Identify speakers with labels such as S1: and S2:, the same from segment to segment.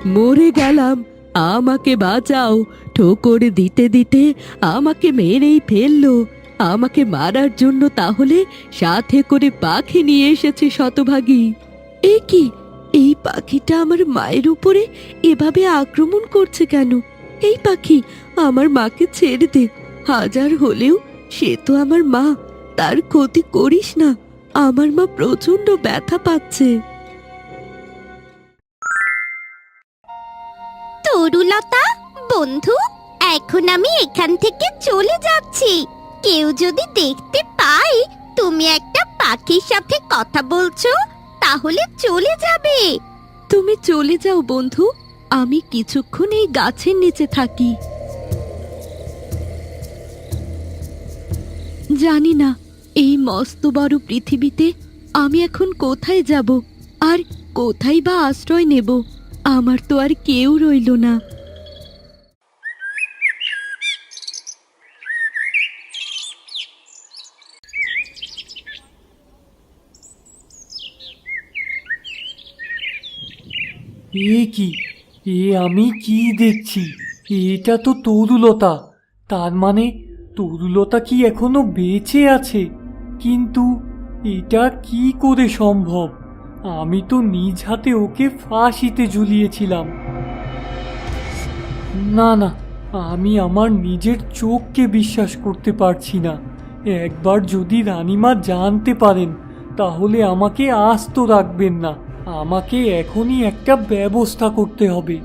S1: মরে গেলাম, আমাকে বাঁচাও। ঠোকর দিতে দিতে আমাকে মেরেই ফেললো। আমাকে মারার জন্য তাহলে সাথে করে পাখি নিয়ে এসেছে শতভাগী। এ কি, এই পাখিটা আমার মায়ের উপরে এভাবে আক্রমণ করছে কেন? এই পাখি, আমার মাকে ছেড়ে দে। হাজার হলেও সে তো আমার মা, তার ক্ষতি করিস না। আমার মা প্রচন্ড ব্যথা পাচ্ছে।
S2: তরুলতা বন্ধু, এখন আমি এখান থেকে চলে যাচ্ছি। কেউ যদি দেখতে পায় তুমি একটা পাখির সাথে কথা বলছো, তাহলে চলে যাবে।
S1: তুমি চলে যাও বন্ধু, আমি কিছুক্ষণ এই গাছের নিচে থাকি। জানি না এই মস্ত বড় পৃথিবীতে আমি এখন কোথায় যাব, আর কোথায় বা আশ্রয় নেব। আমার তো আর কেউ রইল না।
S3: এ কি, আমি কি দেখছি? এটা তো তরুলতা। তার মানে তরুলতা কি এখনো বেঁচে আছে? কিন্তু এটা কি করে সম্ভব? আমি তো নিজ হাতে ওকে ফাঁসিতে ঝুলিয়েছিলাম। না না, আমি আমার নিজের চোখকে বিশ্বাস করতে পারছি না। একবার যদি রানীমা জানতে পারেন, তাহলে আমাকে আস্ত রাখবেন না। আমাকে এখনই একটা ব্যবস্থা করতে হবে।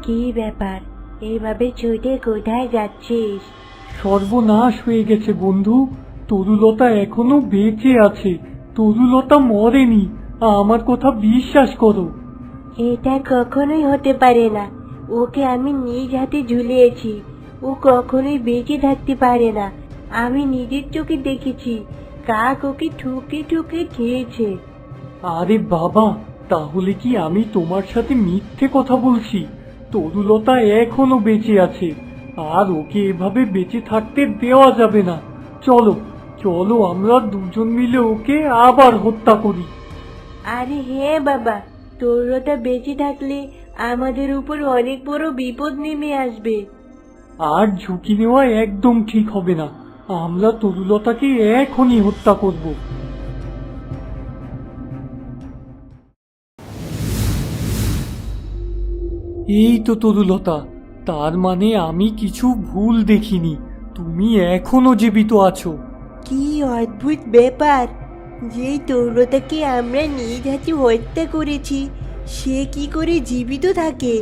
S4: কি ব্যাপার, এইভাবে ছুটে কোথায় যাচ্ছিস?
S3: সর্বনাশ হয়ে গেছে বন্ধু, তরুলতা এখনো বেঁচে আছে। তরুলতা মরেনি, আমার কথা বিশ্বাস করো।
S4: এটা কখনোই হতে পারে না। ওকে আমি নিজ হাতে ঝুলিয়েছি। ও কখনোই বেঁচে থাকতে পারে না। আমি নিজের চোখে দেখেছি, কাক ওকে ঠুকে ঠুকে খেয়েছে।
S3: আরে বাবা, তাহলে কি আমি তোমার সাথে মিথ্যে কথা বলছি? তরুলতা এখনো বেঁচে আছে, আর ওকে এভাবে বেঁচে থাকতে দেওয়া যাবে না। চলো চলো, আমরা দুজন মিলে ওকে আবার হত্যা করি।
S4: আরে হ্যাঁ বাবা, তরুলতা বেঁচে থাকলে আমাদের উপর অনেক বড় বিপদ নেমে আসবে।
S3: আর ঝুঁকি নেওয়া একদম ঠিক হবে না। আমরা তরুলতাকে এখনই হত্যা করব। এই তো তরুলতা, তার মানে আমি কিছু ভুল দেখিনি। তুমি এখনো জীবিত আছো।
S4: কি অদ্ভুত ব্যাপার! যেই তরুলতাকে আমরা নিজ হাতে হত্যা করেছি, সে কি করে জীবিত থাকে?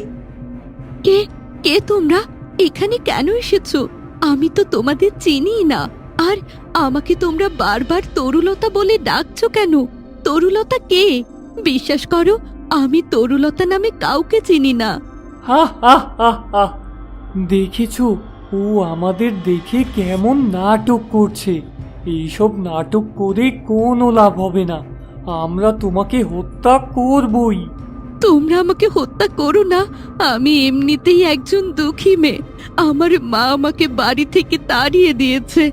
S1: কে কে তোমরা? এখানে কেন এসেছো? আমি তো তোমাদের চিনিই না। আর আমাকে তোমরা বারবার তরুলতা বলে ডাকছো কেন? তরুলতা কে? বিশ্বাস করো, আমি তরুলতা নামে কাউকে চিনি না।
S3: হা হা হা হা! দেখেছো, ও আমাদের দেখে কেমন নাটক করছে। এইসব নাটক করে কোনো লাভ হবে না। আমরা তোমাকে হত্যা করবই।
S1: তোমরা আমাকে হত্যা করো না। আমি এমনিতেই একজন দুঃখী মেয়ে। আমার মা আমাকে বাড়ি থেকে তাড়িয়ে দিয়েছে।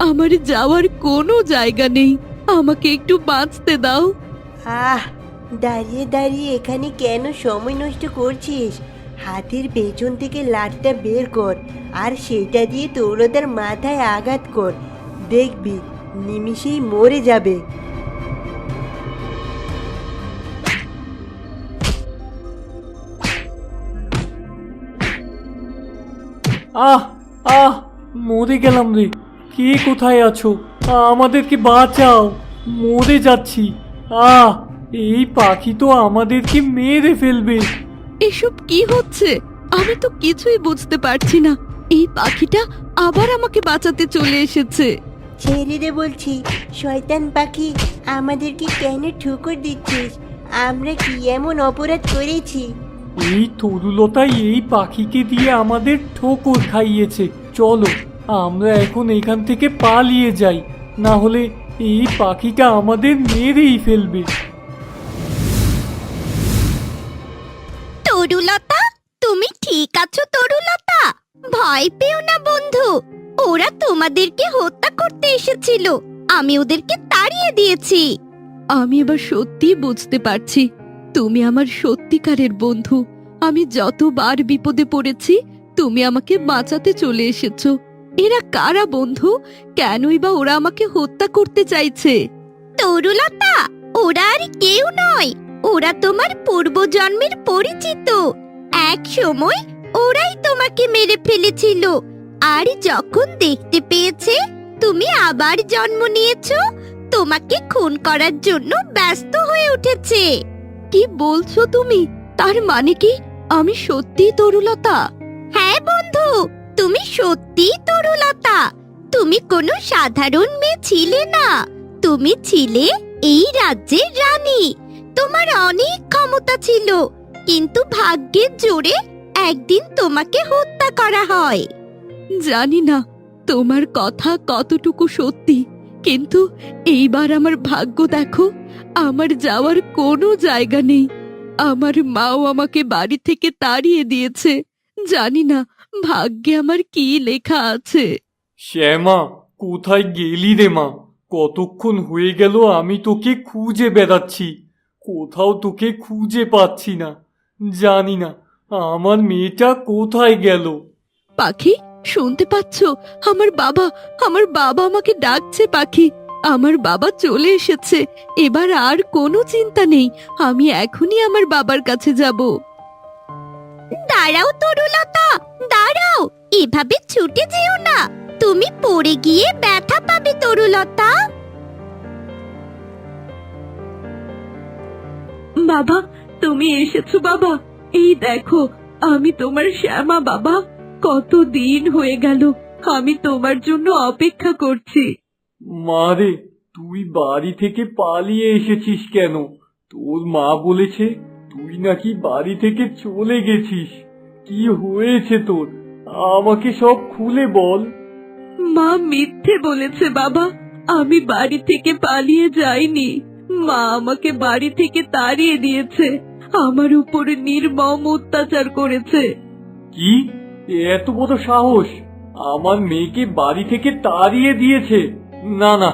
S1: আমার যাওয়ার কোনো জায়গা নেই। আমাকে একটু বাঁচতে দাও।
S4: আহ, দাঁড়িয়ে দাঁড়িয়ে এখানে কেন সময় নষ্ট করছিস? হাতের পেছন থেকে লাঠটা বের কর, আর সেটা দিয়ে তরুলতার মাথায় আঘাত কর। দেখবি নিমিষেই মরে যাবে।
S3: আহ আহ, মরে গেলাম রে। কে কোথায় আছো? আমাদেরকে বাঁচাও, মরে যাচ্ছি। আহ, এই পাখি তো আমাদেরকে মেরে ফেলবে।
S1: এসব কি হচ্ছে? আমি তো কিছুই বুঝতে পারছি না। এই পাখিটা আবার আমাকে বাঁচাতে চলে এসেছে।
S4: ছেড়ে দে বলছি, শয়তান পাখি! আমাদেরকে কেন ঠুকর দিচ্ছিস? আমরা কি এমন অপরাধ করেছি?
S3: এই তরুলতাই এই পাখিকে দিয়ে আমাদের ঠোকর খাইয়েছে। চলো, আমরা এখন এখান থেকে পালিয়ে যাই, না হলে এই পাখিটা আমাদের মেরেই ফেলবে।
S2: তরুলতা, তুমি ঠিক আছো? তরুলতা, ভয় পেও না বন্ধু। ওরা তোমাদেরকে হত্যা করতে এসেছিল, আমি ওদেরকে তাড়িয়ে দিয়েছি।
S1: আমি এবার সত্যি বুঝতে পারছি তুমি আমার সত্যিকারের বন্ধু। আমি যতবার বিপদে পড়েছি তুমি আমাকে বাঁচাতে চলে এসেছো। এরা কারা বন্ধু? কেনই বা ওরা আমাকে হত্যা করতে চাইছে?
S2: তরুলতা, ওরা আর কেউ নয়, ওরা তোমার পূর্বজন্মের পরিচিত। এক সময় ওরাই তোমাকে মেরে ফেলেছিল, আর যখন দেখতে পেয়েছে তুমি আবার জন্ম নিয়েছো, তোমাকে খুন করার জন্য ব্যস্ত হয়ে উঠেছে।
S1: কি বলছো তুমি? তার মানে কি আমি সত্যি তরুলতা?
S2: হ্যাঁ বন্ধু, তুমি সত্যি তরুলতা। তুমি কোনো সাধারণ মেয়ে ছিলে না, তুমি ছিলে এই রাজ্যের রানী। তোমার অনেক ক্ষমতা ছিল, কিন্তু ভাগ্যের জোরে একদিন তোমাকে হত্যা করা হয়।
S1: জানি না তোমার কথা কতটুকু সত্যি, কিন্তু এইবার আমার ভাগ্য দেখো, আমার যাওয়ার কোনো জায়গা নেই। আমার মাও আমাকে বাড়ি থেকে তাড়িয়ে দিয়েছে। জানি না ভাগ্যে আমার কি লেখা আছে।
S3: শ্যামা, কোথায় গেলি রে মা? কতক্ষণ হয়ে গেল আমি তোকে খুঁজে বেড়াচ্ছি, কোথাও তোকে খুঁজে পাচ্ছি না। জানি না আমার মেয়েটা কোথায় গেল।
S1: পাখি, শুনতে পাচ্ছ? আমার বাবা আমাকে ডাকছে। পাখি, আমার বাবা চলে এসেছে। এবার আর কোনো চিন্তা নেই, আমি এখনই আমার বাবার কাছে যাব।
S2: দাঁড়াও তরুলতা, দাঁড়াও, এভাবে ছুটে যেও না, তুমি পড়ে গিয়ে ব্যথা পাবে তরুলতা।
S1: বাবা, তুমি এসেছো বাবা? এই দেখো, আমি তোমার শ্যামা বাবা। কত দিন হয়ে গেল, আমি তোমার জন্য অপেক্ষা করছি।
S3: মারে, তুই বাড়ি থেকে পালিয়ে এসেছিস কেন? তোর মা বলেছে তুই নাকি বাড়ি থেকে চলে গেছিস। কি হয়েছে তোর? আমাকে সব খুলে বল।
S1: মা মিথ্যে বলেছে বাবা, আমি বাড়ি থেকে পালিয়ে যাইনি। মা আমাকে বাড়ি থেকে তাড়িয়ে দিয়েছে, আমার উপরে নির্মম অত্যাচার করেছে।
S3: কি? এত বড় সাহস! আমার মেয়েকে বাড়ি থেকে তাড়িয়ে দিয়েছে? না না,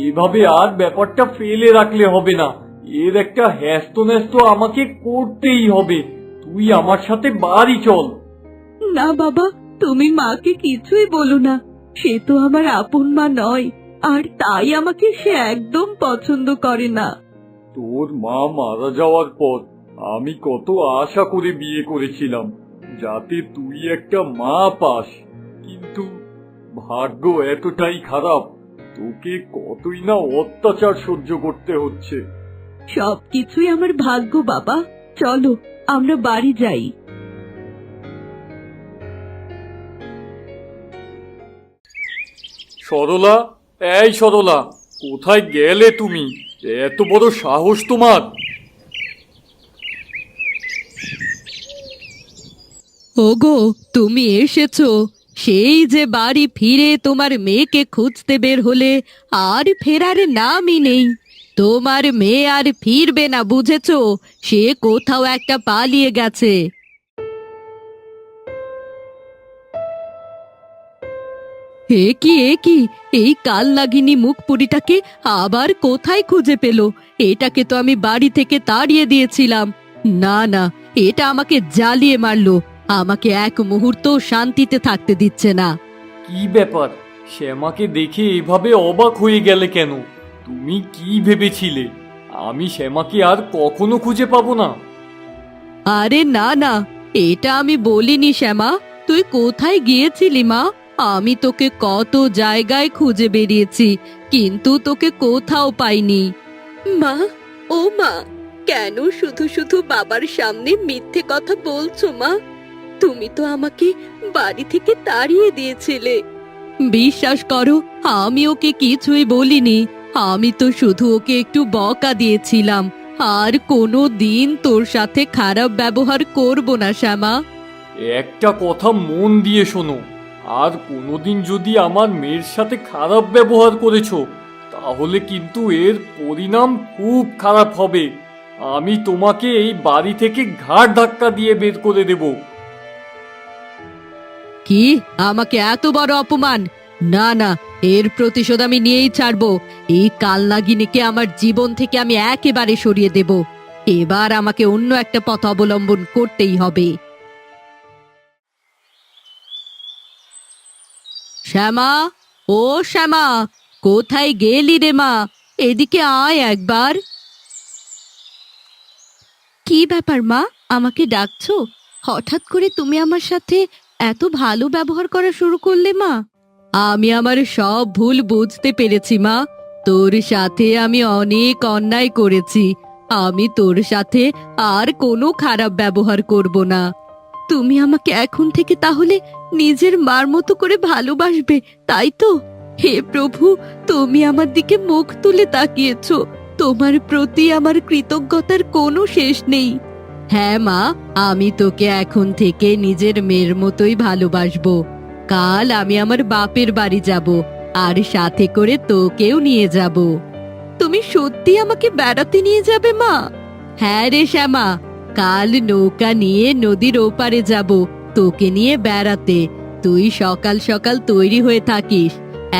S3: এভাবে আর ব্যাপারটা ফেলে রাখলে হবে না। এর একটা হ্যাস্ত ন্যাস্ত আমাকে করতেই হবে। তুই আমার সাথে বাড়ি চল।
S1: না বাবা, তুমি মাকে কিছুই বলো না। সে তো আমার আপন মা নয়, আর তাই আমাকে সে একদম পছন্দ করে না।
S3: তোর মা মারা যাওয়ার পর আমি কত আশা করে বিয়ে করেছিলাম যাতে তুই একটা মা পাস, কিন্তু ভাগ্য এতটাই খারাপ, তোকে কতই না অত্যাচার সহ্য করতে হচ্ছে।
S1: সবকিছুই আমার ভাগ্য বাবা। চলো আমরা বাড়ি যাই।
S3: সরলা, এই সরলা, কোথায় গেলে তুমি? এত বড় সাহস তোমার!
S1: ওগো, তুমি এসেছো? সেই যে বাড়ি ফিরে তোমার মেয়েকে খুঁজতে বের হলে, আর ফেরার নামই নেই। তোমার মেয়ে আর ফিরবে না, বুঝেছো? সে কোথাও একটা পালিয়ে গেছে। এ কি এই কাল লাগিনি মুখ পুরিটাকে আবার কোথায় খুঁজে পেল? এটাকে তো আমি বাড়ি থেকে তাড়িয়ে দিয়েছিলাম। না না, এটা আমাকে জ্বালিয়ে মারলো, আমাকে এক মুহূর্ত শান্তিতে থাকতে দিচ্ছে না।
S3: কি ব্যাপার? শ্যামাকে দেখে এভাবে অবাক হয়ে গেলে কেন? তুমি কি ভেবেছিলে আমি শ্যামাকে আর কখনো খুঁজে পাবো না?
S1: আরে না না, এটা আমি বলিনি শ্যামা। তুই কোথায় গিয়েছিলি মা? আমি তোকে কত জায়গায় খুঁজে বেরিয়েছি, কিন্তু তোকে কোথাও পাইনি। মা, ও মা, কেন শুধু শুধু বাবার সামনে মিথ্যে কথা বলছো মা? তুমি তো আমাকে বাড়ি থেকে তাড়িয়ে দিয়েছিলে। বিশ্বাস করো, আমি ওকে কিছুই বলিনি। আমি তো শুধু ওকে একটু বকা দিয়েছিলাম। আর কোনো দিন তোর সাথে খারাপ ব্যবহার করব না শ্যামা।
S3: একটা কথা মন দিয়ে শোনো, আর কোনোদিন যদি আমার মেয়ের সাথে খারাপ ব্যবহার করেছো তাহলে কিন্তু এর পরিণাম খুব খারাপ হবে। আমি তোমাকে এই বাড়ি থেকে ঘাড় ধাক্কা দিয়ে বের করে দেব।
S1: কি? আমাকে এত বড় অপমান? না না, এর প্রতিশোধ আমি নিয়েই ছাড়বো। এই কালনাগিনীকে আমার জীবন থেকে আমি একেবারে সরিয়ে দেব। এবার আমাকে অন্য একটা পথ অবলম্বন করতেই হবে। শ্যামা, ও শ্যামা, কোথায় গেলি রে মা? এদিকে আয় একবার। কি ব্যাপার মা, আমাকে ডাকছো? হঠাৎ করে তুমি আমার সাথে এত ভালো ব্যবহার করা শুরু করলে মা? আমি আমার সব ভুল বুঝতে পেরেছি মা। তোর সাথে আমি অনেক অন্যায় করেছি। আমি তোর সাথে আর কোনো খারাপ ব্যবহার করব না। তুমি আমাকে এখন থেকে তাহলে নিজের মার মতো করে ভালোবাসবে, তাই তো? হে প্রভু, তুমি আমার দিকে মুখ তুলে তাকিয়েছো। তোমার প্রতি আমার কৃতজ্ঞতার কোনো শেষ নেই। হ্যাঁ মা, আমি তোকে এখন থেকে নিজের মেয়ের মতোই ভালোবাসবো। কাল আমি আমার বাপের বাড়ি যাব, আর সাথে করে তোকেও নিয়ে যাব। তুমি সত্যি আমাকে বেড়াতে নিয়ে যাবে মা? হ্যাঁ রে শ্যামা, কাল নৌকা নিয়ে নদীর ওপারে যাব তোকে নিয়ে বেড়াতে। তুই সকাল সকাল তৈরি হয়ে থাকিস।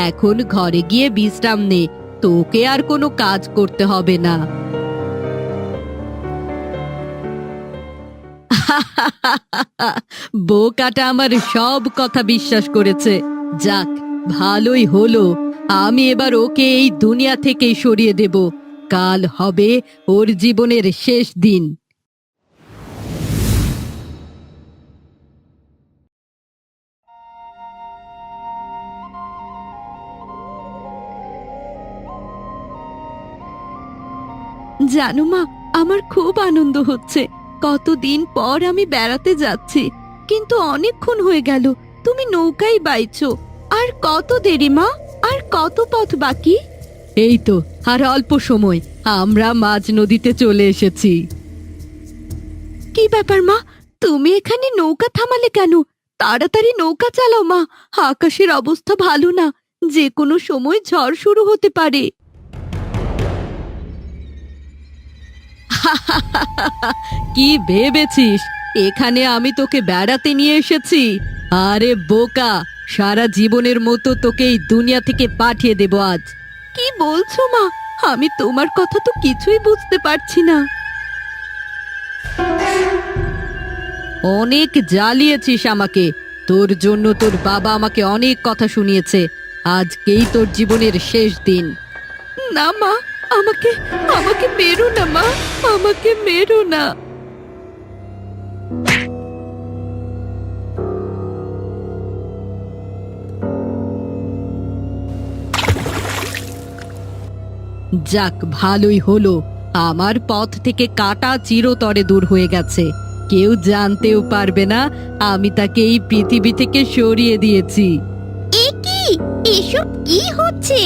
S1: এখন ঘরে গিয়ে বিশ্রাম নে, তোকে আর কোনো কাজ করতে হবে না। বোকাটা আমার সব কথা বিশ্বাস করেছে। যাক, ভালোই হলো। আমি এবার ওকে এই দুনিয়া থেকেই সরিয়ে দেব। কাল হবে ওর জীবনের শেষ দিন। জানো মা, আমার খুব আনন্দ হচ্ছে। কতদিন পর আমি বেড়াতে যাচ্ছি, কিন্তু অনেকক্ষণ হয়ে গেল তুমি নৌকায় বাইছো। আর কত দেরি মা? আর কত পথ বাকি? এই তো আর অল্প সময়, আমরা মাঝ নদীতে চলে এসেছি। কি ব্যাপার মা, তুমি এখানে নৌকা থামালে কেন? তাড়াতাড়ি নৌকা চালাও মা, আকাশের অবস্থা ভালো না, যে কোনো সময় ঝড় শুরু হতে পারে। কি ভেবেছিস এখানে আমি তোকে বেড়াতে নিয়ে এসেছি? আরে বোকা, সারা জীবনের মতো তোকে এই দুনিয়া থেকে পাঠিয়ে দেব আজ। কি বলছো মা? আমি তোমার কথা তো কিছুই বুঝতে পারছি না। অনেক জ্বালিয়েছিস আমাকে। তোর জন্য তোর বাবা আমাকে অনেক কথা শুনিয়েছে। আজকেই তোর জীবনের শেষ দিন। না মা, আমাকে আমাকে মেরো না মা, আমাকে মেরো না। যাক, ভালোই হলো। আমার পথ থেকে কাটা চিরতরে দূর হয়ে গেছে। কেউ জানতেও পারবে না আমি তাকে এই পৃথিবী থেকে সরিয়ে দিয়েছি।
S2: এ কি? এসব কি হচ্ছে?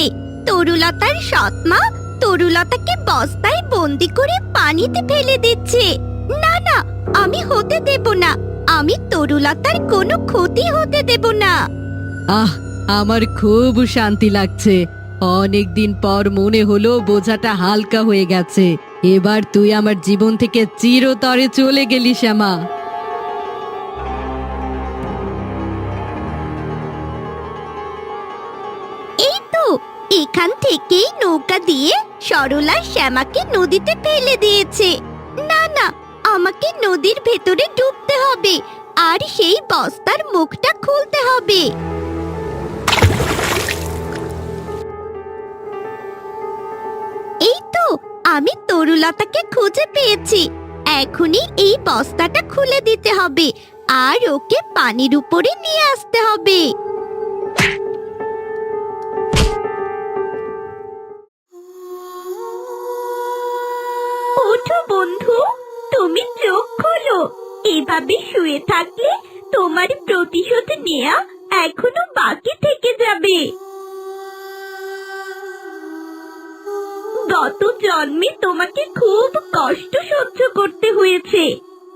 S2: তরুলতার সৎমা তরুলতাকে বস্তায় বন্দি করে পানিতে ফেলে দিচ্ছে। না না, আমি হতে দেব না। আমি তরুলতার কোনো ক্ষতি হতে দেব না।
S1: আহ, আমার খুব শান্তি লাগছে। অনেক দিন পর মনে হলো বোঝাটা হালকা হয়ে গেছে। এবার তুই আমার জীবন থেকে চিরতরে চলে গেলি শ্যামা।
S2: এই তো, এখান থেকেই নৌকা দিয়ে সরলা শ্যামাকে নদীতে ফেলে দিয়েছে। না না, আমাকে নদীর ভেতরে ডুবতে হবে, আর সেই বস্তার মুখটা খুলতে হবে। এই তো, আমি তরুলতাকে খুঁজে পেয়েছি। এখনই এই বস্তাটা খুলে দিতে হবে, আর ওকে পানির উপরে নিয়ে আসতে হবে। ওঠো বন্ধু, তুমি চোখ খোলো। এভাবে শুয়ে থাকলে তোমার প্রতিশোধ নেয়া এখনো বাকি থেকে যাবে। গত জন্মে তোমাকে খুব কষ্ট সহ্য করতে হয়েছে।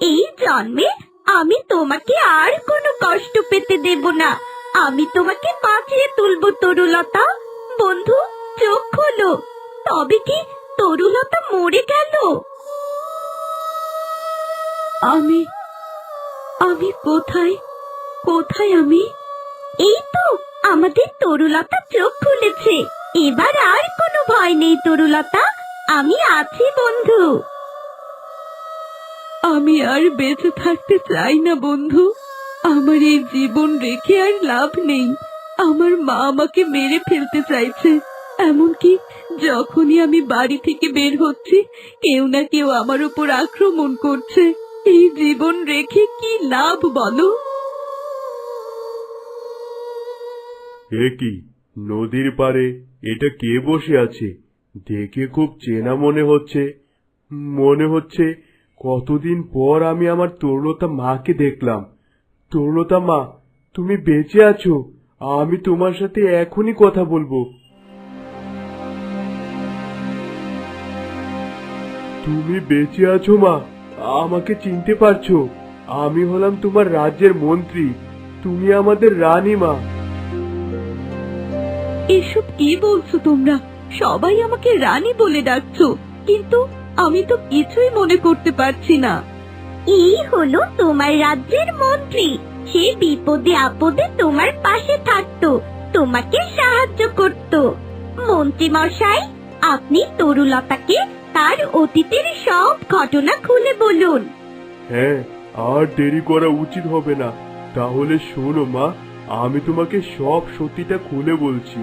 S2: এই জন্মে আমি তোমাকে আর কোনো কষ্ট পেতে দেব না। আমি তোমাকে বাঁচিয়ে তুলবো তরুলতা। বন্ধু, চোখ খোলো। তবে কি তরুলতা মরে গেল? আমি আমি কোথায় কোথায় আমি? এই তো, আমাদের তরুলতা চোখ খুলেছে। এবার আর কোনো ভয় নেই তরুলতা, আমি আছি বন্ধু।
S1: আমি আর বেঁচে থাকতে চাই না বন্ধু। আমার এই জীবন রেখে আর লাভ নেই। আমার মা আমাকে মেরে ফেলতে চাইছে। এমনকি যখনই আমি বাড়ি থেকে বের হচ্ছি, কেউ না কেউ আমার উপর আক্রমণ করছে। এই জীবন রেখে কি লাভ বলো?
S5: এ কি, নদীর পাড়ে এটা কে বসে আছে? দেখে খুব চেনা মনে হচ্ছে কতদিন পর আমি আমার তরুলতা মাকে দেখলাম। তরুলতা মা, তুমি বেঁচে আছো? আমি তোমার সাথে এখনই কথা বলবো। তুমি বেঁচে আছো মা? আমাকে চিনতে পারছো? আমি হলাম তোমার রাজ্যের মন্ত্রী, তুমি আমাদের রানী মা।
S1: এসব কি বলছো তোমরা? সবাই আমাকে রানী বলে ডাকছো, কিন্তু আমি তো কিছুই মনে করতে পারছি না।
S2: এই হলো তোমার রাজ্যের মন্ত্রী। সে বিপদে আপদে তোমার পাশে থাকতো, তোমাকে সাহায্য করত। মন্ত্রী মশাই, আপনি তরুলতাকে তার অতীতের সব ঘটনা খুলে বলুন।
S5: হ্যাঁ, আর দেরি করা উচিত হবে না। তাহলে শোনো মা, আমি তোমাকে সব সত্যিটা খুলে বলছি।